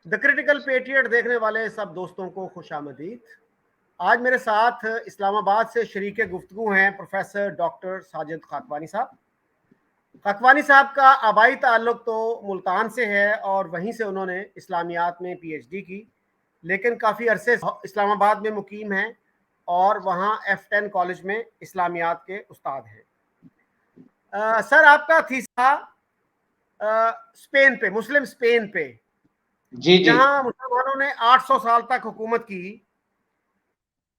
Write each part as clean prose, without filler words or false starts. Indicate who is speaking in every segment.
Speaker 1: The critical patriot دیکھنے والے سب دوستوں کو خوش آمدید. آج میرے ساتھ اسلام آباد سے شریک گفتگو ہیں پروفیسر ڈاکٹر ساجد خاکوانی صاحب. خاکوانی صاحب کا آبائی تعلق تو ملتان سے ہے اور وہیں سے انہوں نے اسلامیات میں پی ایچ ڈی کی, لیکن کافی عرصے اسلام آباد میں مقیم ہیں اور وہاں F10 کالج میں اسلامیات کے استاد ہیں. سر, آپ کا تھیسا اسپین پہ, مسلم اسپین پہ,
Speaker 2: جی جی
Speaker 1: جہاں مسلمانوں نے 800 سال تک حکومت کی.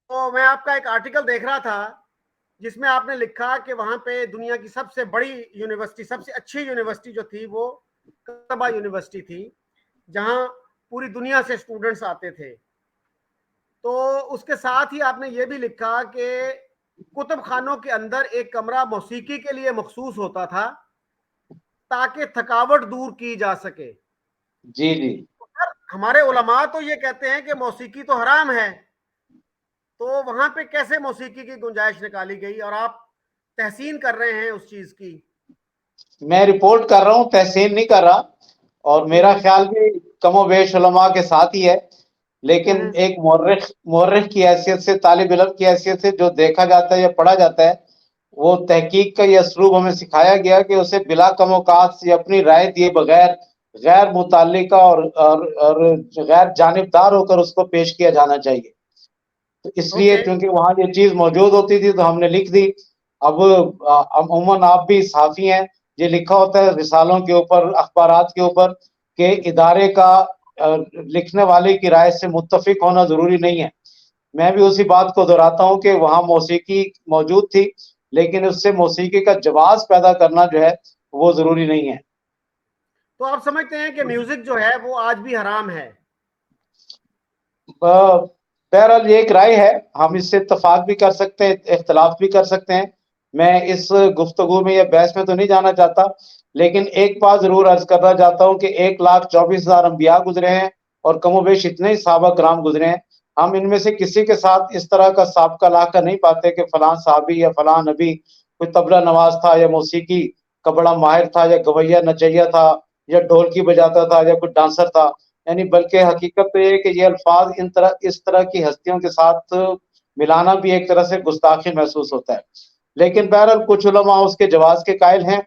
Speaker 1: تو میں آپ کا ایک آرٹیکل دیکھ رہا تھا جس میں آپ نے لکھا کہ وہاں پہ دنیا کی سب سے بڑی یونیورسٹی, سب سے اچھی یونیورسٹی جو تھی وہ قرطبہ یونیورسٹی تھی, جہاں پوری دنیا سے اسٹوڈنٹس آتے تھے. تو اس کے ساتھ ہی آپ نے یہ بھی لکھا کہ کتب خانوں کے اندر ایک کمرہ موسیقی کے لیے مخصوص ہوتا تھا تاکہ تھکاوٹ دور کی جا سکے.
Speaker 2: جی جی
Speaker 1: ہمارے علماء تو یہ کہتے ہیں کہ موسیقی تو حرام ہے, تو وہاں پہ کیسے موسیقی کی گنجائش نکالی گئی اور آپ تحسین کر رہے ہیں اس چیز کی؟
Speaker 2: میں رپورٹ کر رہا ہوں, تحسین نہیں کر رہا, اور میرا خیال بھی کم و بیش علماء کے ساتھ ہی ہے. لیکن ایک مورخ کی حیثیت سے, طالب علم کی حیثیت سے جو دیکھا جاتا ہے یا پڑھا جاتا ہے, وہ تحقیق کا یہ اسلوب ہمیں سکھایا گیا کہ اسے بلا کم اوقات یا اپنی رائے دیے بغیر غیر متعلقہ اور غیر جانبدار ہو کر اس کو پیش کیا جانا چاہیے. تو اس لیے چونکہ وہاں یہ چیز موجود ہوتی تھی تو ہم نے لکھ دی. اب عموماً آپ بھی صحافی ہیں, یہ لکھا ہوتا ہے رسالوں کے اوپر, اخبارات کے اوپر, کہ ادارے کا لکھنے والے کی رائے سے متفق ہونا ضروری نہیں ہے. میں بھی اسی بات کو دہراتا ہوں کہ وہاں موسیقی موجود تھی, لیکن اس سے موسیقی کا جواز پیدا کرنا جو ہے وہ ضروری نہیں ہے.
Speaker 1: تو آپ سمجھتے ہیں کہ میوزک جو ہے وہ آج بھی حرام ہے؟
Speaker 2: بہرحال یہ ایک رائے ہے, ہم اس سے اتفاق بھی کر سکتے ہیں, اختلاف بھی کر سکتے ہیں. میں اس گفتگو میں یا بحث میں تو نہیں جانا چاہتا, لیکن ایک بات ضرور عرض کرنا چاہتا ہوں کہ 1,24,000 انبیاء گزرے ہیں اور کم و بیش اتنے ہی صحابہ کرام گزرے ہیں. ہم ان میں سے کسی کے ساتھ اس طرح کا سابقہ لا کر نہیں پاتے کہ فلاں صحابی یا فلاں نبی کوئی طبلہ نواز تھا یا موسیقی کا بڑا ماہر تھا یا گویا نچیا تھا یا ڈھولکی بجاتا تھا یا کوئی ڈانسر تھا. یعنی بلکہ حقیقت تو یہ کہ یہ الفاظ اس طرح کی ہستیوں کے ساتھ ملانا بھی ایک طرح سے گستاخی محسوس ہوتا ہے. لیکن بہرحال کچھ علماء اس کے جواز کے قائل ہیں,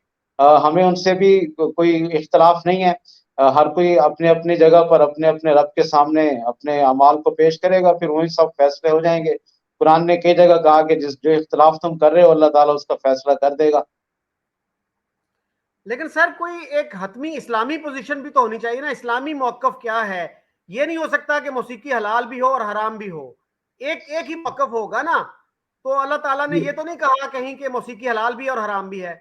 Speaker 2: ہمیں ان سے بھی کوئی اختلاف نہیں ہے. ہر کوئی اپنے اپنی جگہ پر اپنے اپنے رب کے سامنے اپنے اعمال کو پیش کرے گا, پھر وہی سب فیصلے ہو جائیں گے. قرآن نے کئی جگہ کہا کہ جو اختلاف تم کر رہے ہو اللہ تعالیٰ اس کا فیصلہ کر دے گا.
Speaker 1: لیکن سر, کوئی ایک حتمی اسلامی پوزیشن بھی تو ہونی چاہیے نا. اسلامی موقف کیا ہے؟ یہ نہیں ہو سکتا کہ موسیقی حلال بھی ہو اور حرام بھی ہو. ایک ہی موقف ہوگا نا. تو اللہ تعالیٰ نے یہ تو نہیں کہا کہیں کہ موسیقی حلال بھی اور حرام بھی ہے.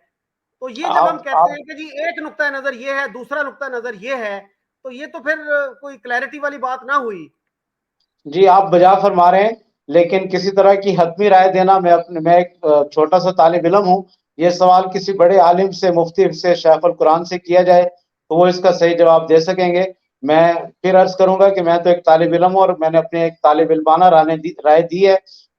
Speaker 1: تو یہ جب ہم کہتے
Speaker 2: آپ
Speaker 1: ہیں کہ جی ایک نقطہ نظر یہ ہے, دوسرا نقطہ نظر یہ ہے, تو یہ تو پھر کوئی کلیئرٹی والی بات نہ ہوئی.
Speaker 2: جی آپ بجا فرما رہے ہیں, لیکن کسی طرح کی حتمی رائے دینا, میں ایک چھوٹا سا طالب علم ہوں. یہ سوال کسی بڑے عالم سے, مفتی سے, شیخ القرآن سے کیا جائے تو وہ اس کا صحیح جواب دے سکیں گے. میں پھر عرض کروں گا کہ میں تو ایک طالب علم ہوں اور میں نے اپنے ایک طالب علمانہ رائے دی ہے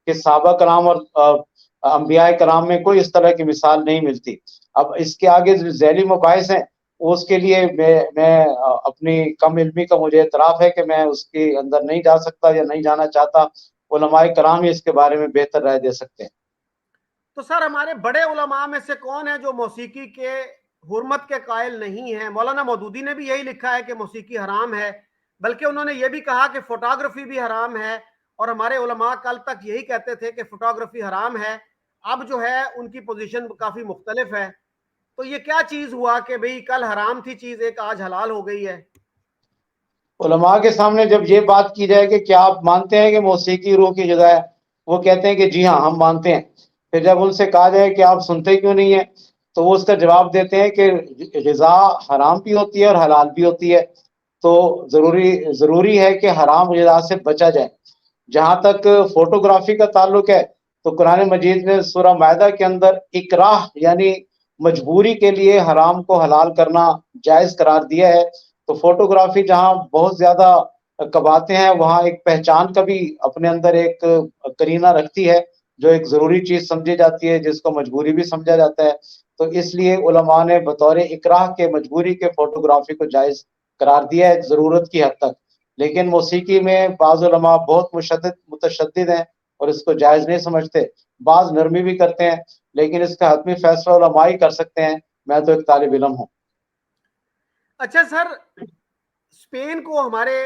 Speaker 2: کہ صحابہ کرام اور انبیاء کرام میں کوئی اس طرح کی مثال نہیں ملتی. اب اس کے آگے ذیلی مباحث ہیں, اس کے لیے میں اپنی کم علمی کا مجھے اعتراف ہے کہ میں اس کے اندر نہیں جا سکتا یا نہیں جانا چاہتا. علماء کرام ہی اس کے بارے میں بہتر رائے دے سکتے ہیں.
Speaker 1: تو سر, ہمارے بڑے علماء میں سے کون ہے جو موسیقی کے حرمت کے قائل نہیں ہیں؟ مولانا مودودی نے بھی یہی لکھا ہے کہ موسیقی حرام ہے, بلکہ انہوں نے یہ بھی کہا کہ فوٹوگرافی بھی حرام ہے, اور ہمارے علماء کل تک یہی کہتے تھے کہ فوٹوگرافی حرام ہے. اب جو ہے ان کی پوزیشن کافی مختلف ہے. تو یہ کیا چیز ہوا کہ بھئی کل حرام تھی چیز ایک, آج حلال ہو گئی ہے؟
Speaker 2: علماء کے سامنے جب یہ بات کی جائے کہ کیا آپ مانتے ہیں کہ موسیقی روح کی غذا ہے, وہ کہتے ہیں کہ جی ہاں ہم مانتے ہیں. پھر جب ان سے کہا جائے کہ آپ سنتے کیوں نہیں ہیں, تو وہ اس کا جواب دیتے ہیں کہ غذا حرام بھی ہوتی ہے اور حلال بھی ہوتی ہے, تو ضروری ہے کہ حرام غذا سے بچا جائے. جہاں تک فوٹوگرافی کا تعلق ہے تو قرآن مجید نے سورہ مائدہ کے اندر اکراہ یعنی مجبوری کے لیے حرام کو حلال کرنا جائز قرار دیا ہے. تو فوٹوگرافی جہاں بہت زیادہ کباتے ہیں, وہاں ایک پہچان کا بھی اپنے اندر ایک کرینہ رکھتی ہے, جو ایک ضروری چیز سمجھی جاتی ہے, جس کو مجبوری بھی سمجھا جاتا ہے. تو اس لیے علماء نے بطور اکراہ کے, مجبوری کے فوٹوگرافی کو جائز قرار دیا ہے ضرورت کی حد تک. لیکن موسیقی میں بعض علماء بہت متشدد ہیں اور اس کو جائز نہیں سمجھتے، بعض نرمی بھی کرتے ہیں، لیکن اس کا حتمی فیصلہ علماء ہی کر سکتے ہیں، میں تو ایک طالب علم ہوں۔
Speaker 1: اچھا سر، اسپین کو ہمارے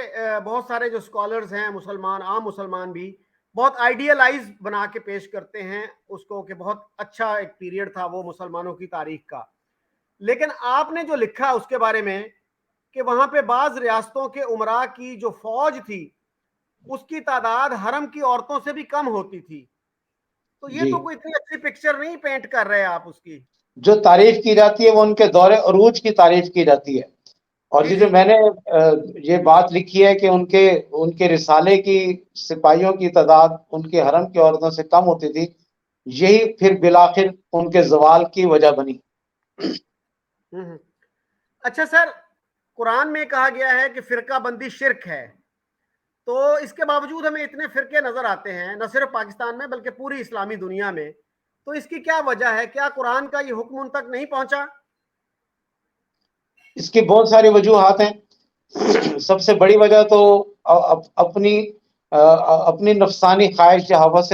Speaker 1: بہت سارے جو اسکالرز ہیں مسلمان، عام مسلمان بھی بہت آئیڈیلائز بنا کے پیش کرتے ہیں اس کو کہ بہت اچھا ایک پیریڈ تھا وہ مسلمانوں کی تاریخ کا، لیکن آپ نے جو لکھا اس کے بارے میں کہ وہاں پہ بعض ریاستوں کے عمراء کی جو فوج تھی اس کی تعداد حرم کی عورتوں سے بھی کم ہوتی تھی، تو یہ
Speaker 2: جی،
Speaker 1: تو کوئی اتنی اچھی پکچر نہیں پینٹ کر رہے آپ اس کی۔
Speaker 2: جو تعریف کی جاتی ہے وہ ان کے دور عروج کی تعریف کی جاتی ہے، اور
Speaker 1: جی
Speaker 2: یہ جو
Speaker 1: جی
Speaker 2: میں نے یہ بات لکھی ہے کہ ان کے رسالے کی سپاہیوں کی تعداد ان کے حرم کی عورتوں سے کم ہوتی تھی، یہی پھر بالآخر ان کے زوال کی وجہ بنی۔
Speaker 1: اچھا سر، قرآن میں کہا گیا ہے کہ فرقہ بندی شرک ہے، تو اس کے باوجود ہمیں اتنے فرقے نظر آتے ہیں نہ صرف پاکستان میں بلکہ پوری اسلامی دنیا میں، تو اس کی کیا وجہ ہے؟ کیا قرآن کا یہ حکم ان تک نہیں پہنچا؟
Speaker 2: اس کی بہت ساری وجوہات ہیں۔ سب سے بڑی وجہ تو اپنی نفسانی خواہش یا ہوس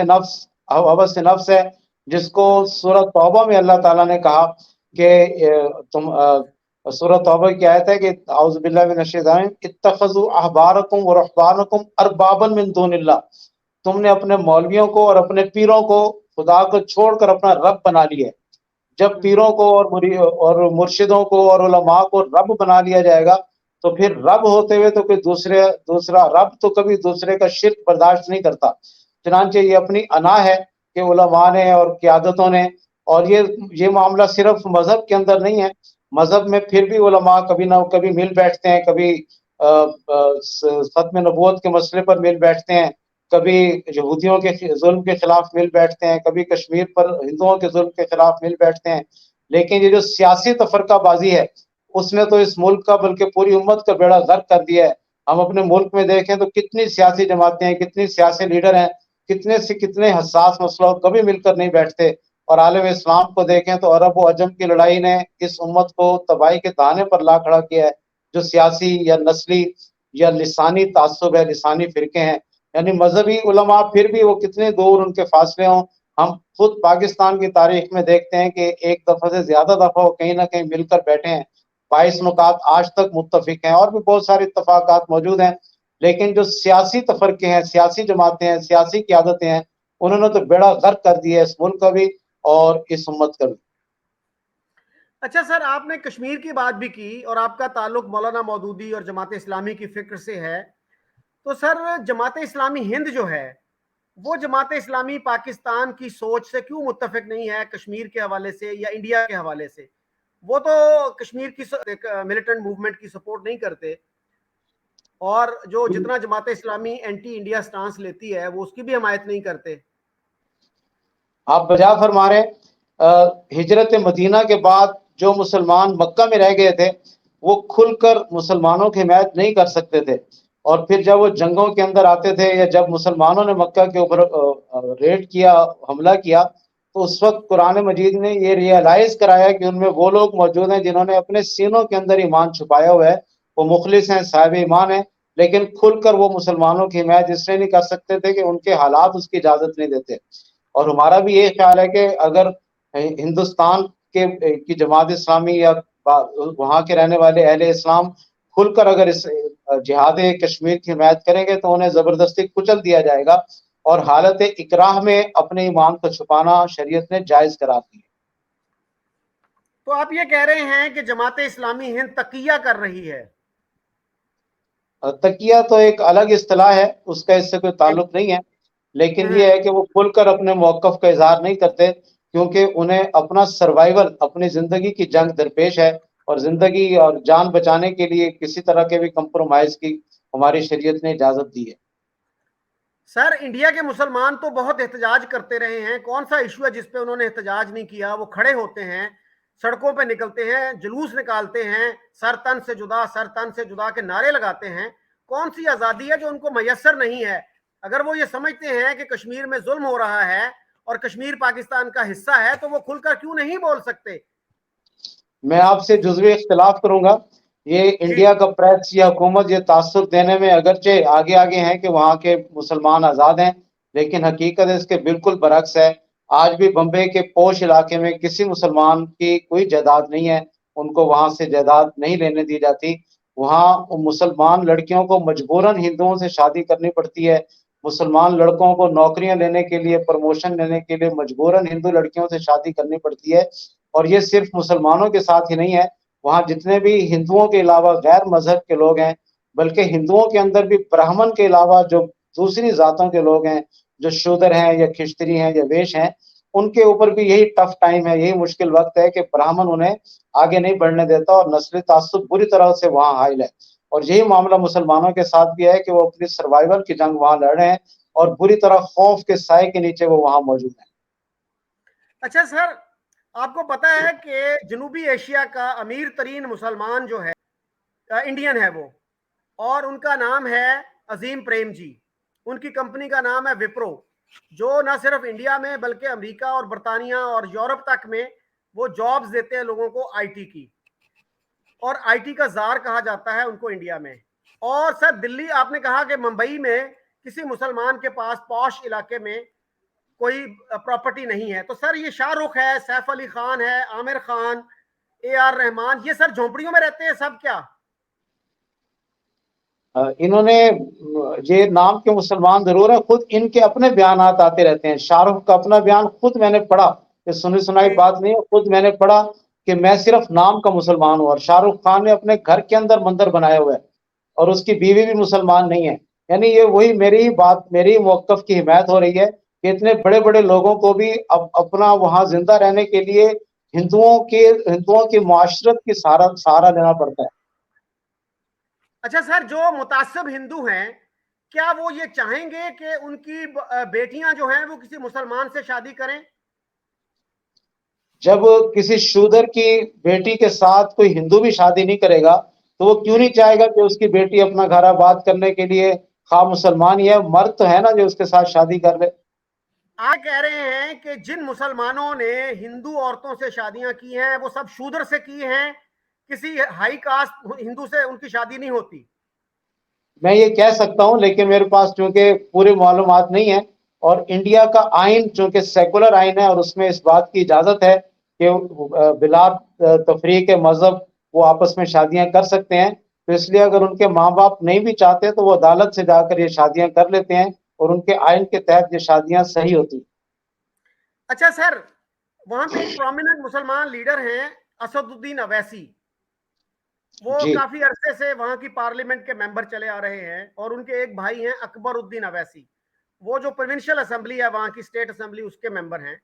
Speaker 2: نفس ہے، جس کو سورہ توبہ میں اللہ تعالیٰ نے کہا کہ تم سورہ توبہ کی آیت ہے کہ اعوذ باللہ من الشیطان اتخذوا احبارکم ورہبانکم اربابا من دون اللہ، تم نے اپنے مولویوں کو اور اپنے پیروں کو خدا کو چھوڑ کر اپنا رب بنا لیا ہے۔ جب پیروں کو اور مرشدوں کو اور علماء کو رب بنا لیا جائے گا تو پھر رب ہوتے ہوئے تو کوئی دوسرا رب تو کبھی دوسرے کا شرک برداشت نہیں کرتا۔ چنانچہ یہ اپنی انا ہے کہ علماء نے اور قیادتوں نے، اور یہ معاملہ صرف مذہب کے اندر نہیں ہے، مذہب میں پھر بھی علماء کبھی نہ کبھی مل بیٹھتے ہیں، کبھی ختم نبوت کے مسئلے پر مل بیٹھتے ہیں، کبھی یہودیوں کے ظلم کے خلاف مل بیٹھتے ہیں، کبھی کشمیر پر ہندوؤں کے ظلم کے خلاف مل بیٹھتے ہیں، لیکن یہ جو سیاسی تفرقہ بازی ہے اس نے تو اس ملک کا بلکہ پوری امت کا بیڑا غرق کر دیا ہے۔ ہم اپنے ملک میں دیکھیں تو کتنی سیاسی جماعتیں ہیں، کتنی سیاسی لیڈر ہیں، کتنے سے کتنے حساس مسئلوں کبھی مل کر نہیں بیٹھتے، اور عالم اسلام کو دیکھیں تو عرب و عجم کی لڑائی نے اس امت کو تباہی کے دانے پر لا کھڑا کیا ہے۔ جو سیاسی یا نسلی یا لسانی تعصب ہے، لسانی فرقے ہیں، یعنی مذہبی علماء پھر بھی وہ کتنے دور ان کے فاصلے ہوں، ہم خود پاکستان کی تاریخ میں دیکھتے ہیں کہ ایک دفعہ سے زیادہ دفعہ وہ کہیں نہ کہیں مل کر بیٹھے ہیں، 22 نکات آج تک متفق ہیں، اور بھی بہت سارے اتفاقات موجود ہیں، لیکن جو سیاسی تفرقے ہیں، سیاسی جماعتیں ہیں، سیاسی قیادتیں ہیں، انہوں نے تو بیڑا غرق کر دیا ہے اس ملک کا بھی اور اس امت کا بھی۔
Speaker 1: اچھا سر، آپ نے کشمیر کی بات بھی کی اور آپ کا تعلق مولانا مودودی اور جماعت اسلامی کی فکر سے ہے، تو سر جماعت اسلامی ہند جو ہے وہ جماعت اسلامی پاکستان کی سوچ سے کیوں متفق نہیں ہے کشمیر کے حوالے سے یا انڈیا کے حوالے سے؟ وہ تو کشمیر کی ملیٹنٹ موومنٹ کی سپورٹ نہیں کرتے، اور جو جتنا Jamaat Islami anti India stance لیتی ہے وہ اس کی بھی حمایت نہیں کرتے۔
Speaker 2: آپ بجا فرما رہے ہیں، ہجرت مدینہ کے بعد جو مسلمان مکہ میں رہ گئے تھے وہ کھل کر مسلمانوں کی حمایت نہیں کر سکتے تھے، اور پھر جب وہ جنگوں کے اندر آتے تھے یا جب مسلمانوں نے مکہ کے اوپر ریڈ کیا، حملہ کیا، تو اس وقت قرآن مجید نے یہ ریئلائز کرایا کہ ان میں وہ لوگ موجود ہیں جنہوں نے اپنے سینوں کے اندر ایمان چھپایا ہوا ہے، وہ مخلص ہیں، صاحب ایمان ہیں، لیکن کھل کر وہ مسلمانوں کی حمایت اس لیے نہیں کر سکتے تھے کہ ان کے حالات اس کی اجازت نہیں دیتے۔ اور ہمارا بھی یہ خیال ہے کہ اگر ہندوستان کی جماعت اسلامی یا وہاں کے رہنے والے اہل اسلام کھل کر اگر اس جہاد کشمیر کی حمایت کریں گے تو انہیں زبردستی کچل دیا جائے گا، اور حالت اکراہ میں اپنے ایمان کو چھپانا شریعت نے جائز قرار دیا۔
Speaker 1: تو آپ یہ کہہ رہے ہیں کہ جماعت اسلامی ہند تقیہ کر رہی ہے؟
Speaker 2: تقیہ تو ایک الگ اصطلاح ہے، اس کا اس سے کوئی تعلق نہیں ہے، لیکن یہ ہے کہ وہ کھل کر اپنے موقف کا اظہار نہیں کرتے، کیونکہ انہیں اپنا سروائیول، اپنی زندگی کی جنگ درپیش ہے، اور زندگی اور جان بچانے کے لیے کسی طرح کے بھی کمپرومائز کی ہماری شریعت نے اجازت دی ہے۔
Speaker 1: سر انڈیا کے مسلمان تو بہت احتجاج کرتے رہے ہیں، کون سا ایشو ہے جس پہ انہوں نے احتجاج نہیں کیا؟ وہ کھڑے ہوتے ہیں، سڑکوں پہ نکلتے ہیں، جلوس نکالتے ہیں، سر تن سے جدا، سر تن سے جدا کے نعرے لگاتے ہیں۔ کون سی آزادی ہے جو ان کو میسر نہیں ہے؟ اگر وہ یہ سمجھتے ہیں کہ کشمیر میں ظلم ہو رہا ہے اور کشمیر پاکستان کا حصہ ہے تو وہ کھل کر کیوں نہیں بول سکتے؟
Speaker 2: میں آپ سے جزوی اختلاف کروں گا۔ یہ
Speaker 1: جی
Speaker 2: انڈیا کا پریس یا حکومت یہ تاثر دینے میں اگرچہ آگے آگے ہیں کہ وہاں کے مسلمان آزاد ہیں، لیکن حقیقت اس کے بالکل برعکس ہے۔ آج بھی بمبئی کے پوش علاقے میں کسی مسلمان کی کوئی جائیداد نہیں ہے، ان کو وہاں سے جائیداد نہیں لینے دی جاتی۔ وہاں مسلمان لڑکیوں کو مجبوراً ہندوؤں سے شادی کرنی پڑتی ہے، مسلمان لڑکوں کو نوکریاں لینے کے لیے، پروموشن لینے کے لیے مجبوراً ہندو لڑکیوں سے شادی کرنی پڑتی ہے۔ اور یہ صرف مسلمانوں کے ساتھ ہی نہیں ہے، وہاں جتنے بھی ہندوؤں کے علاوہ غیر مذہب کے لوگ ہیں، بلکہ ہندوؤں کے اندر بھی برہمن کے علاوہ جو دوسری ذاتوں کے لوگ ہیں، جو شودر ہیں یا کھشتری ہیں یا ویش ہیں، ان کے اوپر بھی یہی ٹف ٹائم ہے، یہی مشکل وقت ہے کہ برہمن انہیں آگے نہیں بڑھنے دیتا اور نسلی تعصب بری طرح سے وہاں حائل ہے۔ اور یہی معاملہ مسلمانوں کے ساتھ بھی ہے کہ وہ اپنی سروائیول کی جنگ وہاں لڑ رہے ہیں اور بری طرح خوف کے سائے کے نیچے وہ وہاں موجود ہیں۔
Speaker 1: اچھا سر، آپ کو پتا ہے کہ جنوبی ایشیا کا امیر ترین مسلمان جو ہے انڈین ہے وہ، اور ان کا نام ہے عظیم پریم جی۔ ان کی کمپنی کا نام ہے وپرو، جو نہ صرف انڈیا میں بلکہ امریکہ اور برطانیہ اور یورپ تک میں وہ جابز دیتے ہیں لوگوں کو آئی ٹی کی، اور آئی ٹی کا زار کہا جاتا ہے ان کو انڈیا میں۔ اور سر دلی، آپ نے کہا کہ ممبئی میں کسی مسلمان کے پاس پوش علاقے میں کوئی پراپرٹی نہیں ہے، تو سر یہ شاہ رخ ہے، سیف علی خان ہے، عامر خان، اے آر رحمان، یہ سر جھونپڑیوں میں رہتے ہیں سب کیا؟
Speaker 2: انہوں نے یہ نام کے مسلمان ضرور ہیں، خود ان کے اپنے بیانات آتے رہتے ہیں۔ شاہ رخ کا اپنا بیان خود میں نے پڑھا، یہ سنی سنائی
Speaker 1: جی
Speaker 2: بات نہیں ہے، خود میں نے پڑھا کہ میں صرف نام کا مسلمان ہوں۔ اور شاہ رخ خان نے اپنے گھر کے اندر مندر بنائے ہوئے ہیں اور اس کی بیوی بھی مسلمان نہیں ہے۔ یعنی یہ وہی میری ہی بات، میری ہی موقف کی حمایت ہو رہی ہے کہ اتنے بڑے بڑے لوگوں کو بھی اپنا وہاں زندہ رہنے کے لیے ہندوؤں کی معاشرت کی سہارا لینا پڑتا ہے۔
Speaker 1: اچھا سر، جو متعصب ہندو ہیں کیا وہ یہ چاہیں گے کہ ان کی بیٹیاں جو ہیں وہ کسی مسلمان سے شادی کریں؟
Speaker 2: جب کسی شودر کی بیٹی کے ساتھ کوئی ہندو بھی شادی نہیں کرے گا تو وہ کیوں
Speaker 1: جی
Speaker 2: نہیں چاہے گا کہ اس کی بیٹی اپنا گھر آباد کرنے کے لیے، خواہ مسلمان ہی ہے، مرد تو ہے نا جو اس کے ساتھ شادی کر لے۔
Speaker 1: آپ کہہ رہے ہیں کہ جن مسلمانوں نے ہندو عورتوں سے شادیاں کی ہیں وہ سب شودر سے کی ہیں، کسی ہائی کاسٹ ہندو سے ان کی شادی نہیں ہوتی؟
Speaker 2: میں یہ کہہ سکتا ہوں، لیکن میرے پاس چونکہ پورے معلومات نہیں ہیں، اور انڈیا کا آئین چونکہ سیکولر آئین ہے اور اس میں اس بات کی اجازت ہے کہ بلا تفریق مذہب وہ آپس میں شادیاں کر سکتے ہیں، تو اس لیے اگر ان کے ماں باپ نہیں بھی چاہتے تو وہ عدالت سے جا کر یہ شادیاں کر لیتے ہیں اور ان کے آئین کے تحت یہ شادیاں صحیح ہوتی ہیں۔
Speaker 1: اچھا سر، وہاں پہ ایک پرومیننٹ مسلمان لیڈر ہیں اسد الدین اویسی، وہ
Speaker 2: جی
Speaker 1: کافی عرصے سے وہاں کی پارلیمنٹ کے ممبر چلے آ رہے ہیں، اور ان کے ایک بھائی ہیں اکبر الدین اویسی، وہ جو پروونشل اسمبلی ہے وہاں کی اسٹیٹ اسمبلی اس کے ممبر ہیں،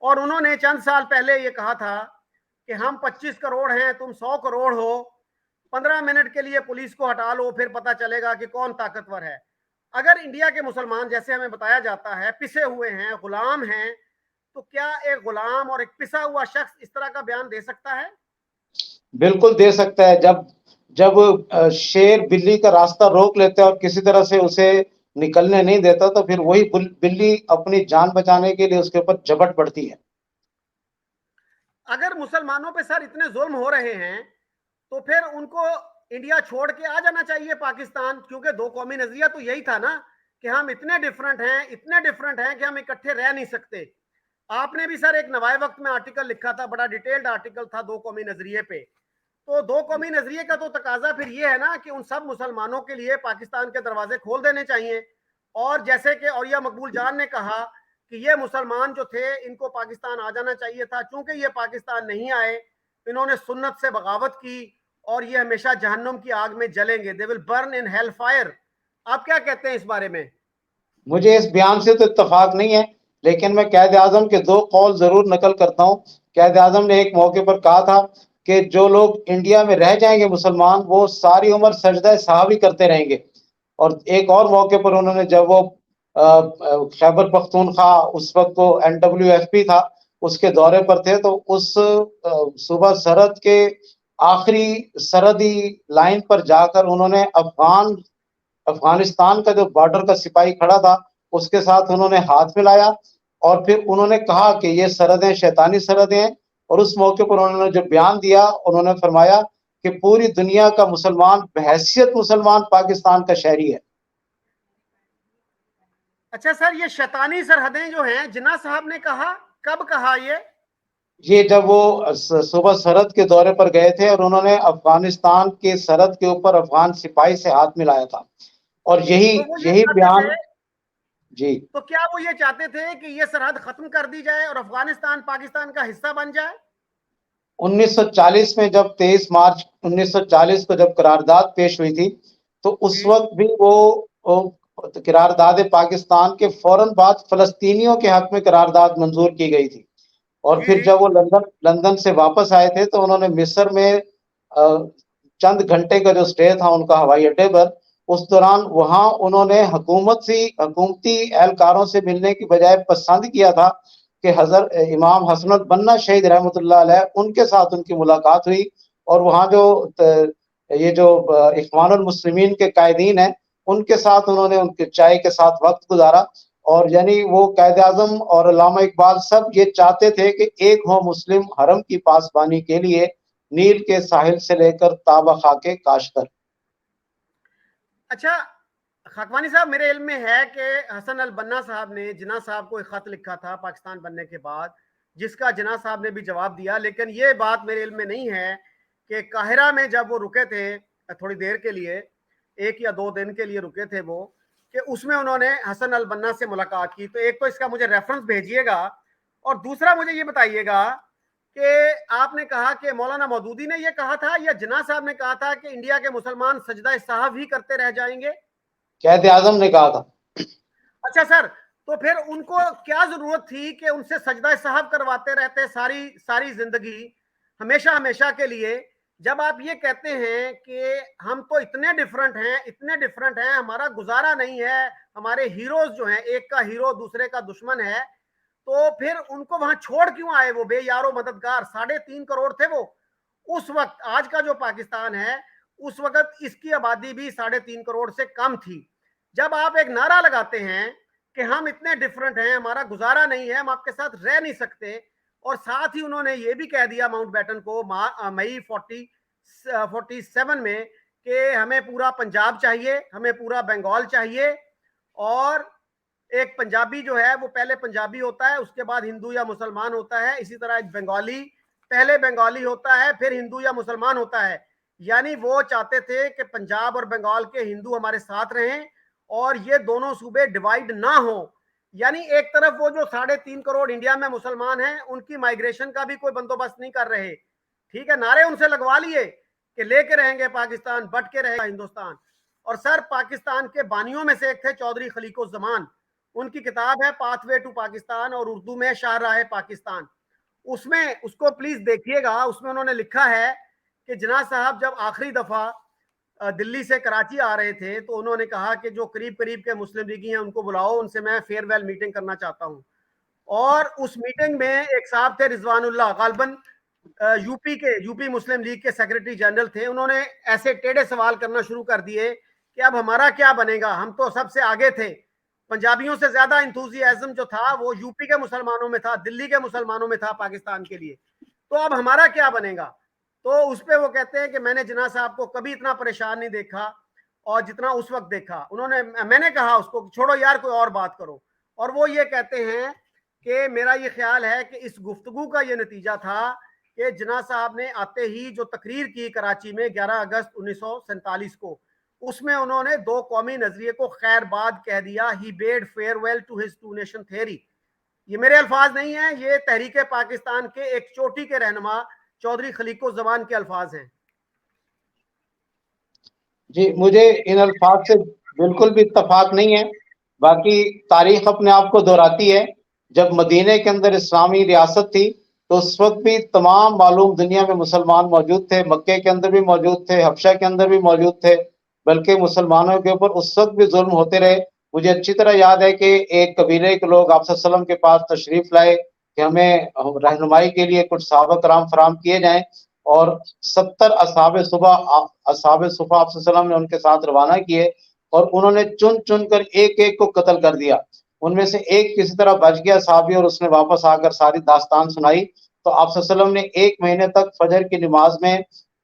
Speaker 1: اور انہوں نے چند سال پہلے یہ کہا تھا کہ ہم 25 کروڑ ہیں، تم 100 کروڑ ہو، 15 منٹ کے لیے پولیس کو ہٹا لو پھر پتا چلے گا کہ کون طاقتور ہے۔ اگر انڈیا کے مسلمان، جیسے ہمیں بتایا جاتا ہے، پسے ہوئے ہیں، غلام ہیں، تو کیا ایک غلام اور ایک پسا ہوا شخص اس طرح کا بیان دے سکتا ہے؟
Speaker 2: بالکل دے سکتا ہے۔ جب شیر بلی کا راستہ روک لیتا ہے اور کسی طرح سے اسے نکلنے نہیں دیتا تو پھر وہی بلی اپنی جان بچانے کے لیے اس کے اوپر جھپٹ پڑتی ہے۔
Speaker 1: اگر مسلمانوں پہ سر اتنے ظلم ہو رہے ہیں تو پھر ان کو انڈیا چھوڑ کے آ جانا چاہیے پاکستان، کیونکہ دو قومی نظریہ تو یہی تھا نا کہ ہم اتنے ڈفرنٹ ہیں کہ ہم اکٹھے رہ نہیں سکتے۔ آپ نے بھی سر ایک نوائے وقت میں آرٹیکل لکھا تھا، بڑا ڈیٹیلڈ آرٹیکل تھا دو قومی نظریے پہ، تو دو قومی نظریے کا تو تقاضا پھر یہ ہے نا کہ ان سب مسلمانوں کے لیے پاکستان کے دروازے کھول دینے چاہیے، اور جیسے کہ اولیاء مقبول جان نے کہا کہ یہ مسلمان جو تھے ان کو پاکستان آ جانا چاہیے تھا، چونکہ یہ پاکستان نہیں آئے، انہوں نے سنت سے بغاوت کی اور یہ ہمیشہ جہنم کی آگ میں جلیں گے، they will burn in hell fire۔ آپ کیا کہتے ہیں اس بارے میں؟
Speaker 2: مجھے اس بیان سے تو اتفاق نہیں ہے، لیکن میں قائد اعظم کے دو قول ضرور نقل کرتا ہوں۔ قائد اعظم نے ایک موقع پر کہا تھا کہ جو لوگ انڈیا میں رہ جائیں گے مسلمان، وہ ساری عمر سجدہ سہوی کرتے رہیں گے۔ اور ایک اور موقع پر انہوں نے، جب وہ خیبر پختونخوا اس وقت وہ NWFP تھا اس کے دورے پر تھے، تو اس صوبہ سرحد کے آخری سرحدی لائن پر جا کر انہوں نے افغانستان کا جو بارڈر کا سپاہی کھڑا تھا اس کے ساتھ انہوں نے ہاتھ ملایا، اور پھر انہوں نے کہا کہ یہ سرحدیں شیطانی سرحدیں ہیں، اور اس موقع پر انہوں نے جو بیان دیا انہوں نے فرمایا کہ پوری دنیا کا مسلمان بحیثیت مسلمان پاکستان کا شہری ہے۔
Speaker 1: اچھا سر، یہ شیطانی سرحدیں جو ہیں جناح صاحب نے کہا، کب کہا
Speaker 2: یہ جب وہ صوبہ سرحد کے دورے پر گئے تھے اور انہوں نے افغانستان کے سرحد کے اوپر افغان سپاہی سے ہاتھ ملایا تھا، اور
Speaker 1: تو وہ یہ
Speaker 2: یہی
Speaker 1: چاہتے
Speaker 2: بیان
Speaker 1: تھے،
Speaker 2: جی
Speaker 1: تو کیا وہ یہ چاہتے تھے کہ یہ سرحد ختم کر دی جائے اور افغانستان پاکستان کا حصہ بن جائے؟
Speaker 2: 1940 میں جب 23 مارچ 1940 کو جب قرارداد پیش ہوئی تھی تو اس وقت بھی وہ قرارداد پاکستان کے فوراً بعد فلسطینیوں کے حق میں قرارداد منظور کی گئی تھی، اور پھر جب وہ لندن سے واپس آئے تھے تو انہوں نے مصر میں چند گھنٹے کا جو سٹے تھا ان کا ہوائی اڈے پر، اس دوران وہاں انہوں نے حکومتی اہلکاروں سے ملنے کی بجائے پسند کیا تھا کہ حضرت امام حسن البنا شہید رحمۃ اللہ علیہ ان کے ساتھ ان کی ملاقات ہوئی، اور وہاں یہ جو اخوان المسلمین کے قائدین ہیں ان کے ساتھ انہوں نے ان کے چائے کے ساتھ وقت گزارا، اور یعنی وہ قائد اعظم اور علامہ اقبال سب یہ چاہتے تھے کہ ایک ہو مسلم حرم کی پاسبانی کے لیے نیل کے ساحل سے لے کر تابہ خاک کاشتر۔
Speaker 1: اچھا خاکوانی صاحب، میرے علم میں ہے کہ حسن البنا صاحب نے جناح صاحب کو ایک خط لکھا تھا پاکستان بننے کے بعد، جس کا جناح صاحب نے بھی جواب دیا، لیکن یہ بات میرے علم میں نہیں ہے کہ قاہرہ میں جب وہ رکے تھے تھوڑی دیر کے لیے، 1 یا 2 دن کے لیے رکے تھے وہ، کہ اس میں انہوں نے حسن البنا سے ملاقات کی۔ تو ایک تو اس کا مجھے ریفرنس بھیجیے گا، اور دوسرا مجھے یہ بتائیے گا کہ آپ نے کہا کہ مولانا مودودی نے یہ کہا تھا یا جناح صاحب نے کہا تھا کہ انڈیا کے مسلمان سجدہ سہو ہی کرتے رہ جائیں گے؟
Speaker 2: قائد اعظم نے کہا تھا۔
Speaker 1: اچھا سر، تو پھر ان کو کیا ضرورت تھی کہ ان سے سجدہ سہو کرواتے رہتے ساری زندگی، ہمیشہ ہمیشہ کے لیے؟ جب آپ یہ کہتے ہیں کہ ہم تو اتنے ڈیفرنٹ ہیں، ہمارا گزارا نہیں ہے، ہمارے ہیروز جو ہیں، ایک کا ہیرو دوسرے کا دشمن ہے، تو پھر ان کو وہاں چھوڑ کیوں آئے وہ بے یار و مددگار؟ 3.5 کروڑ تھے وہ اس وقت۔ آج کا جو پاکستان ہے اس وقت اس کی آبادی بھی 3.5 کروڑ سے کم تھی۔ جب آپ ایک نعرہ لگاتے ہیں کہ ہم اتنے ڈیفرنٹ ہیں، ہمارا گزارا نہیں ہے، ہم آپ کے ساتھ رہ نہیں سکتے، اور ساتھ ہی انہوں نے یہ بھی کہہ دیا ماؤنٹ بیٹن کو مئی 47 میں کہ ہمیں پورا پنجاب چاہیے، ہمیں پورا بنگال چاہیے، اور ایک پنجابی جو ہے وہ پہلے پنجابی ہوتا ہے، اس کے بعد ہندو یا مسلمان ہوتا ہے، اسی طرح ایک بنگالی پہلے بنگالی ہوتا ہے پھر ہندو یا مسلمان ہوتا ہے۔ یعنی وہ چاہتے تھے کہ پنجاب اور بنگال کے ہندو ہمارے ساتھ رہیں اور یہ دونوں صوبے ڈیوائیڈ نہ ہوں۔ یعنی ایک طرف وہ جو 3.5 کروڑ انڈیا میں مسلمان ہیں ان کی مائگریشن کا بھی کوئی بندوبست نہیں کر رہے، ٹھیک ہے، نعرے ان سے لگوا لیے کہ لے کے رہیں گے پاکستان، بٹ کے رہے گا ہندوستان۔ اور سر، پاکستان کے بانیوں میں سے ایک تھے چودھری خلیق الزمان، ان کی کتاب ہے پاتھ وے ٹو پاکستان، اور اردو میں شاہراہ پاکستان، اس میں اس کو پلیز دیکھیے گا۔ اس میں انہوں نے لکھا ہے کہ جناح صاحب جب آخری دفعہ دلی سے کراچی آ رہے تھے تو انہوں نے کہا کہ جو قریب کے مسلم لیگی ہیں ان کو بلاؤ، ان سے میں فیئر ویل میٹنگ کرنا چاہتا ہوں۔ اور اس میٹنگ میں ایک صاحب تھے رضوان اللہ، غالباً یو پی مسلم لیگ کے سیکرٹری جنرل تھے، انہوں نے ایسے ٹیڑھے سوال کرنا شروع کر دیے کہ اب ہمارا کیا بنے گا، ہم تو سب سے آگے تھے، پنجابیوں سے زیادہ انتھوزیازم جو تھا وہ یو پی کے مسلمانوں میں تھا، دلی کے مسلمانوں میں تھا پاکستان کے لیے، تو اب ہمارا کیا بنے گا؟ تو اس پہ وہ کہتے ہیں کہ میں نے جناح صاحب کو کبھی اتنا پریشان نہیں دیکھا اور جتنا اس وقت دیکھا۔ میں نے کہا اس کو چھوڑو یار، کوئی اور بات کرو، اور وہ یہ کہتے ہیں کہ میرا یہ خیال ہے کہ اس گفتگو کا یہ نتیجہ تھا کہ جناح صاحب نے آتے ہی جو تقریر کی کراچی میں 11 اگست 1947 کو، اس میں انہوں نے 2 قومی نظریے کو خیر باد کہہ دیا۔ He bade farewell to his 2 nation theory. یہ میرے الفاظ نہیں ہیں، یہ تحریک پاکستان کے ایک چوٹی کے رہنما چودھری خلیق الزمان کے الفاظ ہیں۔
Speaker 2: جی مجھے ان الفاظ سے بالکل بھی اتفاق نہیں ہے، باقی تاریخ اپنے آپ کو دہراتی ہے۔ جب مدینے کے اندر اسلامی ریاست تھی تو اس وقت بھی تمام معلوم دنیا میں مسلمان موجود تھے، مکے کے اندر بھی موجود تھے، حبشہ کے اندر بھی موجود تھے، بلکہ مسلمانوں کے اوپر اس وقت بھی ظلم ہوتے رہے۔ مجھے اچھی طرح یاد ہے کہ ایک قبیلے کے لوگ آپ صلی اللہ علیہ وسلم کے پاس تشریف لائے کہ ہمیں رہنمائی کے لیے کچھ صحابہ کرام فراہم کیے جائیں، اور 70 اصحاب صفہ آپ صلی اللہ علیہ وسلم نے ان کے ساتھ روانہ کیے، اور انہوں نے چن چن کر ایک ایک کو قتل کر دیا۔ ان میں سے ایک کسی طرح بچ گیا صحابی، اور اس نے واپس آ کر ساری داستان سنائی۔ تو آپ صلی اللہ علیہ وسلم نے 1 مہینے تک فجر کی نماز میں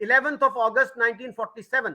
Speaker 1: 11th of August 1947।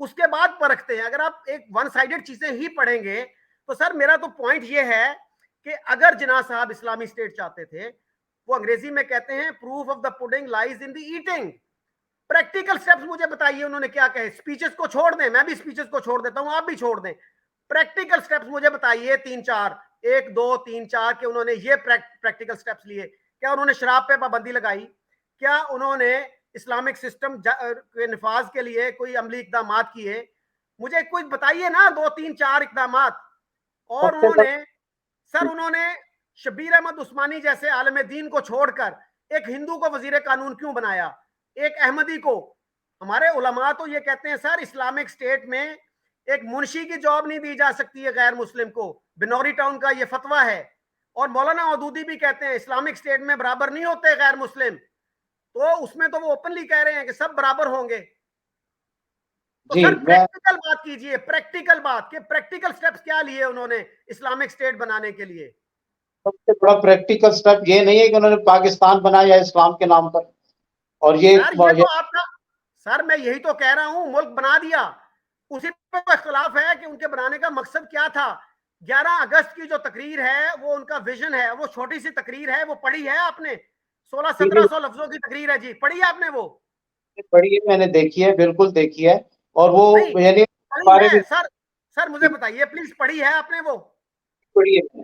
Speaker 1: اس کے بعد پرکھتے ہیں. اگر آپ ایک ون سائیڈڈ چیزیں ہی پڑھیں گے تو سر میرا تو پوائنٹ یہ ہے کہ اگر جناح صاحب اسلامی اسٹیٹ چاہتے تھے, وہ انگریزی میں کہتے ہیں proof of the pudding لائز in the eating. Practical steps مجھے بتائیے انہوں نے کیا کہے. اسپیچز کو چھوڑ دیں, میں بھی اسپیچز کو چھوڑ دیتا ہوں, آپ بھی چھوڑ دیں. پریکٹیکل سٹیپس مجھے بتائیے 3-4, 1-2-3-4 کہ انہوں نے یہ پریکٹیکل سٹیپس لیے. کیا انہوں نے شراب پہ پابندی لگائی؟ کیا انہوں نے اسلامک سسٹم کے نفاذ کے لیے کوئی عملی اقدامات کیے؟ مجھے کوئی بتائیے نا 2-3-4 اقدامات. اور انہوں نے شبیر احمد عثمانی جیسے عالم دین کو چھوڑ کر ایک ہندو کو وزیر قانون کیوں بنایا, ایک احمدی کو؟ ہمارے علماء تو یہ کہتے ہیں سر اسلامک اسٹیٹ میں ایک منشی کی جاب نہیں دی جا سکتی ہے غیر مسلم کو. بنوری ٹاؤن کا یہ فتویٰ ہے. اور مولانا مودودی بھی کہتے ہیں اسلامک اسٹیٹ میں برابر نہیں ہوتے غیر مسلم. تو اس میں تو وہ اوپنلی کہہ رہے ہیں کہ سب برابر ہوں گے. تو سر پریکٹیکل بات کیجئے, پریکٹیکل بات کہ پریکٹیکل سٹیپس کیا لیے انہوں نے اسلامک اسٹیٹ بنانے کے لیے.
Speaker 2: سب سے بڑا پریکٹیکل سٹیپ یہ نہیں ہے کہ انہوں نے پاکستان بنایا اسلام کے نام پر. اور
Speaker 1: سر یہ تو آپ کا, سر میں یہی تو کہہ رہا ہوں, ملک بنا دیا. اسی پہ اختلاف ہے کہ ان کے بنانے کا مقصد کیا تھا. 11 اگست کی جو تقریر ہے وہ ان کا ویژن ہے, وہ چھوٹی سی تقریر ہے, وہ پڑھی ہے آپ نے؟ 1600-1700 لفظوں کی تقریر ہے جی, پڑھی ہے آپ نے؟ وہ
Speaker 2: پڑھی ہے, میں نے دیکھی ہے, بالکل دیکھی ہے. اور وہ یعنی
Speaker 1: پڑھی ہے سر مجھے بتائیے پلیز, پڑھی ہے آپ نے وہ؟
Speaker 2: پڑھی ہے.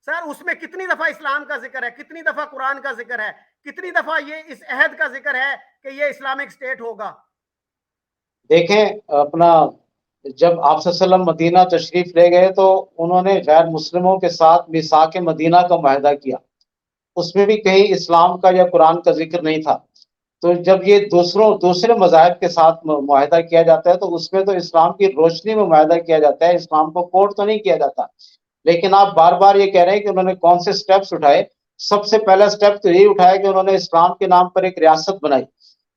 Speaker 1: سر اس میں کتنی دفعہ اسلام کا ذکر ہے, کتنی دفعہ قرآن کا ذکر ہے, کتنی دفعہ یہ اس عہد کا ذکر ہے کہ یہ اسلامک اسٹیٹ ہوگا؟
Speaker 2: دیکھیں اپنا, جب آپ صلی اللہ علیہ وسلم مدینہ تشریف لے گئے تو انہوں نے غیر مسلموں کے ساتھ میثاق مدینہ کا معاہدہ کیا. اس میں بھی کہیں اسلام کا یا قرآن کا ذکر نہیں تھا. تو جب یہ دوسرے مذاہب کے ساتھ معاہدہ کیا جاتا ہے تو اس میں تو اسلام کی روشنی میں معاہدہ کیا جاتا ہے, اسلام کو کوٹ تو نہیں کیا جاتا. لیکن آپ بار بار یہ کہہ رہے ہیں کہ انہوں نے کون سے سٹیپس اٹھائے. سب سے پہلا سٹیپ تو یہی اٹھایا کہ انہوں نے اسلام کے نام پر ایک ریاست بنائی.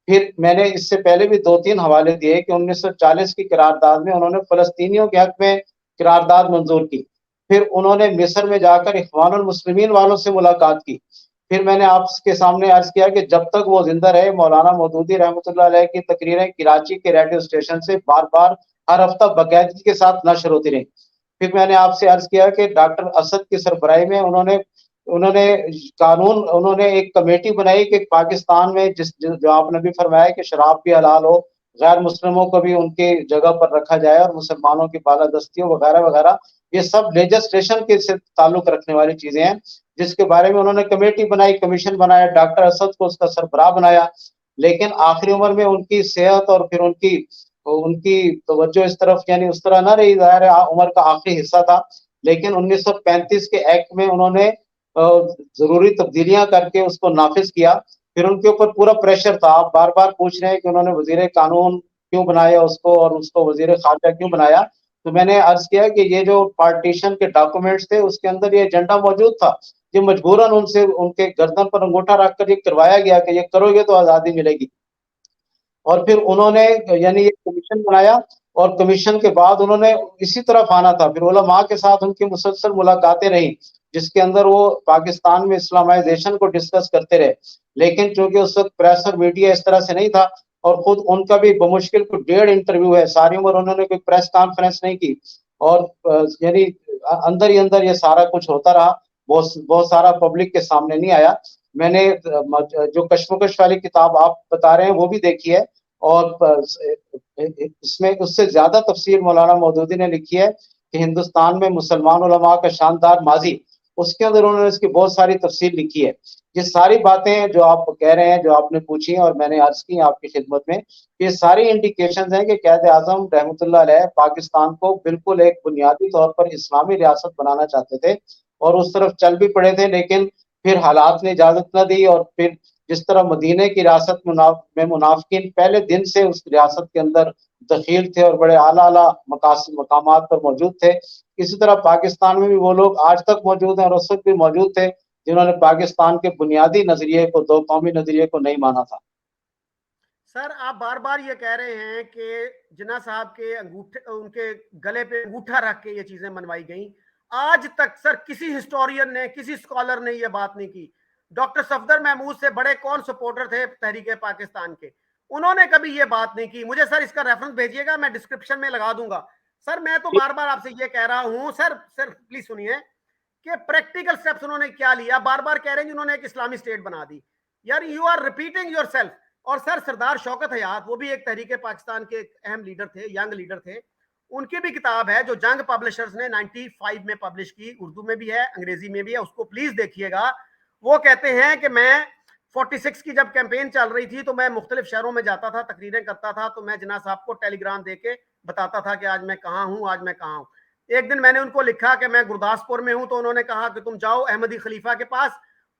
Speaker 2: پھر میں نے اس سے پہلے بھی 2-3 حوالے دیے کہ 1940 کی قرارداد میں انہوں نے فلسطینیوں کے حق میں قرارداد منظور کی. پھر انہوں نے مصر میں جا کر اخوان المسلمین والوں سے ملاقات کی. پھر میں نے آپ کے سامنے عرض کیا کہ جب تک وہ زندہ رہے مولانا مودودی رحمۃ اللہ علیہ کی تقریریں کراچی کے ریڈیو اسٹیشن سے بار بار ہر ہفتہ باقاعدگی کے ساتھ نشر ہوتی رہیں. پھر میں نے آپ سے عرض کیا کہ ڈاکٹر اسد کی سربراہی میں انہوں نے ایک کمیٹی بنائی کہ پاکستان میں جو آپ نے بھی فرمایا کہ شراب بھی حلال ہو, غیر مسلموں کو بھی ان کی جگہ پر رکھا جائے اور مسلمانوں کی بالادستیوں وغیرہ وغیرہ, یہ سب لیجسلیشن کے سے تعلق رکھنے والی چیزیں ہیں جس کے بارے میں انہوں نے کمیٹی بنائی, کمیشن بنایا, ڈاکٹر اسد کو اس کا سربراہ بنایا. لیکن آخری عمر میں ان کی صحت اور پھر ان کی توجہ اس طرف یعنی اس طرح نہ رہی. ظاہر ہے عمر کا آخری حصہ تھا. لیکن 1935 کے ایکٹ میں انہوں نے ضروری تبدیلیاں کر کے اس کو نافذ کیا. پھر ان کے اوپر پورا پریشر تھا. آپ بار بار پوچھ رہے ہیں کہ انہوں نے وزیر قانون کیوں بنایا اس کو اور اس کو وزیر خارجہ کیوں بنایا. تو میں نے عرض کیا کہ یہ جو پارٹیشن کے ڈاکومنٹس تھے اس کے اندر یہ ایجنڈا موجود تھا. یہ مجبوراً ان کے گردن پر انگوٹھا رکھ کر یہ کروایا گیا کہ یہ کرو گے تو آزادی ملے گی. اور پھر انہوں نے یعنی یہ کمیشن بنایا اور کمیشن کے بعد انہوں نے اسی طرف آنا تھا. پھر علماء کے ساتھ ان کی مسلسل ملاقاتیں رہیں جس کے اندر وہ پاکستان میں اسلامائزیشن کو ڈسکس کرتے رہے. لیکن چونکہ اس وقت پریس اور میڈیا اس طرح سے نہیں تھا اور خود ان کا بھی بمشکل کوئی 1.5 انٹرویو ہے, ساری عمر انہوں نے کوئی پریس کانفرنس نہیں کی. اور یعنی اندر ہی اندر یہ سارا کچھ ہوتا رہا, بہت سارا پبلک کے سامنے نہیں آیا. میں نے جو کشمکش والی کتاب آپ بتا رہے ہیں وہ بھی دیکھی ہے اور اس میں اس سے زیادہ تفصیل مولانا مودودی نے لکھی ہے کہ ہندوستان میں مسلمان علماء کا شاندار ماضی, اس کے اندر انہوں نے اس کی بہت ساری تفصیل لکھی ہے. یہ ساری باتیں جو آپ کہہ رہے ہیں, جو آپ نے پوچھی ہیں اور میں نے عرض کی آپ کی خدمت میں, یہ ساری انڈیکیشنز ہیں کہ قائد اعظم رحمۃ اللہ علیہ پاکستان کو بالکل ایک بنیادی طور پر اسلامی ریاست بنانا چاہتے تھے اور اس طرف چل بھی پڑے تھے. لیکن پھر حالات نے اجازت نہ دی اور پھر جس طرح مدینہ کی ریاست میں منافقین پہلے دن سے اس ریاست کے اندر دخیل تھے اور بڑے اعلیٰ مقامات پر موجود تھے, اسی طرح پاکستان میں بھی وہ لوگ آج تک موجود ہیں اور اس وقت بھی موجود تھے جنہوں نے پاکستان کے بنیادی نظریے کو, 2 قومی نظریے کو نہیں مانا تھا.
Speaker 1: سر آپ بار بار یہ کہہ رہے ہیں کہ جناح صاحب کے ان کے گلے پہ انگوٹھا رکھ کے یہ چیزیں منوائی گئیں. آج تک سر کسی ہسٹورین نے, کسی اسکالر نے یہ بات نہیں کی. ڈاکٹر صفدر محمود سے بڑے کون سپورٹر تھے تحریک پاکستان کے, انہوں نے کبھی یہ بات نہیں کی. مجھے سر اس کا ریفرنس بھیجیے گا, میں ڈسکرپشن میں لگا دوں گا. سر میں تو بار بار آپ سے یہ کہہ رہا ہوں سر پلیز سنیے کہ پریکٹیکل سٹیپس انہوں نے کیا لیا. بار بار کہہ رہے ہیں انہوں نے ایک اسلامی اسٹیٹ بنا دی. یار you are repeating yourself. اور سر سردار شوکت حیات, وہ بھی ایک تحریک پاکستان کے اہم لیڈر تھے, ینگ لیڈر تھے. ان کی بھی کتاب ہے جو جنگ پبلشرز نے 95 میں پبلش کی, اردو میں بھی ہے انگریزی میں بھی ہے, اس کو پلیز دیکھیے گا. وہ کہتے ہیں کہ میں 46 کی جب کیمپین چل رہی تھی تو میں مختلف شہروں میں جاتا تھا, تقریریں کرتا تھا, تو میں جناح صاحب کو ٹیلی گرام دے کے بتاتا تھا کہ آج میں کہاں ہوں, آج میں کہاں ہوں. ایک دن میں نے ان کو لکھا کہ میں گرداسپور میں ہوں, تو انہوں نے کہا کہ تم جاؤ احمدی خلیفہ کے پاس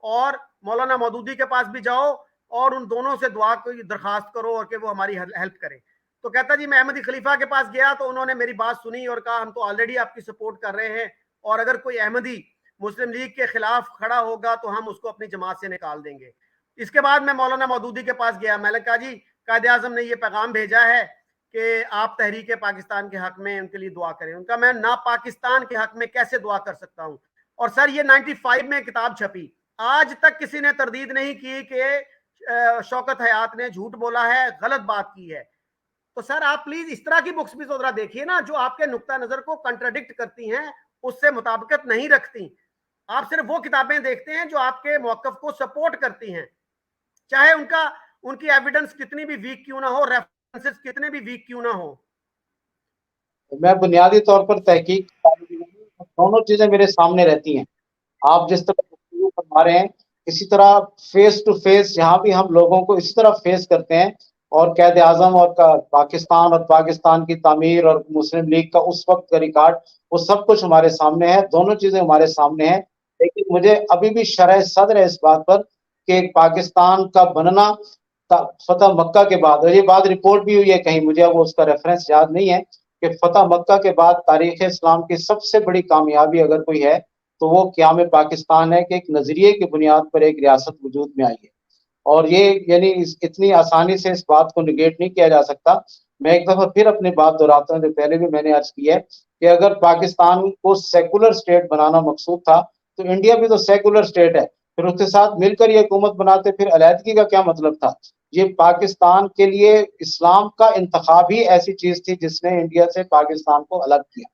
Speaker 1: اور مولانا مودودی کے پاس بھی جاؤ اور ان دونوں سے دعا کی درخواست کرو اور کہ وہ ہماری ہیلپ کریں. تو کہتا جی میں احمدی خلیفہ کے پاس گیا تو انہوں نے میری بات سنی اور کہا ہم تو آلریڈی آپ کی سپورٹ کر رہے ہیں, اور اگر کوئی احمدی مسلم لیگ کے خلاف کھڑا ہوگا تو ہم اس کو اپنی جماعت سے نکال دیں گے. اس کے بعد میں مولانا مودودی کے پاس گیا, میں نے کہا جی قائد اعظم نے یہ پیغام بھیجا ہے کہ آپ تحریک پاکستان کے حق میں ان کے لیے دعا کریں. ان کا میں نا پاکستان کے حق میں کیسے دعا کر سکتا ہوں. اور سر یہ 95 میں کتاب چھپی, آج تک کسی نے تردید نہیں کی کہ شوکت حیات نے جھوٹ بولا ہے, غلط بات کی ہے. تو سر آپ پلیز اس طرح کی بکس بھی تو ذرا دیکھیے نا جو آپ کے نقطہ نظر کو کنٹراڈکٹ کرتی ہیں, اس سے مطابقت نہیں رکھتی. آپ صرف وہ کتابیں دیکھتے ہیں جو آپ کے موقف کو سپورٹ کرتی ہیں, چاہے ان کی ایویڈنس کتنی بھی ویک کیوں نہ ہو, ریفرنسز کتنے بھی ویک کیوں نہ ہو.
Speaker 2: میں بنیادی طور پر تحقیق دونوں چیزیں میرے سامنے رہتی ہیں. آپ جس طرح گفتگو فرما رہے ہیں اسی طرح فیس ٹو فیس یہاں بھی ہم لوگوں کو اسی طرح فیس کرتے ہیں, اور قائد اعظم اور پاکستان اور پاکستان کی تعمیر اور مسلم لیگ کا اس وقت کا ریکارڈ وہ سب کچھ ہمارے سامنے ہے, دونوں چیزیں ہمارے سامنے ہیں. لیکن مجھے ابھی بھی شرح صدر ہے اس بات پر کہ پاکستان کا بننا فتح مکہ کے بعد, اور یہ بات رپورٹ بھی ہوئی ہے کہیں, مجھے اب اس کا ریفرنس یاد نہیں ہے, کہ فتح مکہ کے بعد تاریخ اسلام کی سب سے بڑی کامیابی اگر کوئی ہے تو وہ قیام پاکستان ہے, کہ ایک نظریے کی بنیاد پر ایک ریاست وجود میں آئی ہے. اور یہ یعنی اتنی آسانی سے اس بات کو نگیٹ نہیں کیا جا سکتا. میں ایک دفعہ پھر اپنی بات دہراتا ہوں جو پہلے بھی میں نے عرض کی ہے کہ اگر پاکستان کو سیکولر اسٹیٹ بنانا مقصود تھا تو انڈیا بھی تو سیکولر اسٹیٹ ہے, پھر اس کے ساتھ مل کر یہ حکومت بناتے, پھر علیحدگی کا کیا مطلب تھا. یہ پاکستان کے لیے اسلام کا انتخاب ہی ایسی چیز تھی جس نے انڈیا سے پاکستان کو الگ کیا.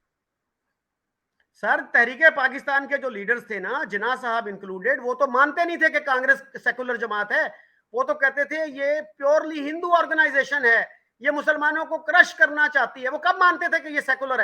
Speaker 1: سر تحریک پاکستان کے جو لیڈرز تھے نا, جناح صاحب انکلوڈیڈ, وہ تو مانتے نہیں تھے کہ کانگریس سیکولر جماعت ہے. وہ تو کہتے تھے یہ پیورلی ہندو آرگنائزیشن ہے, یہ مسلمانوں کو کرش کرنا چاہتی ہے. وہ کب مانتے تھے کہ یہ سیکولر ہے؟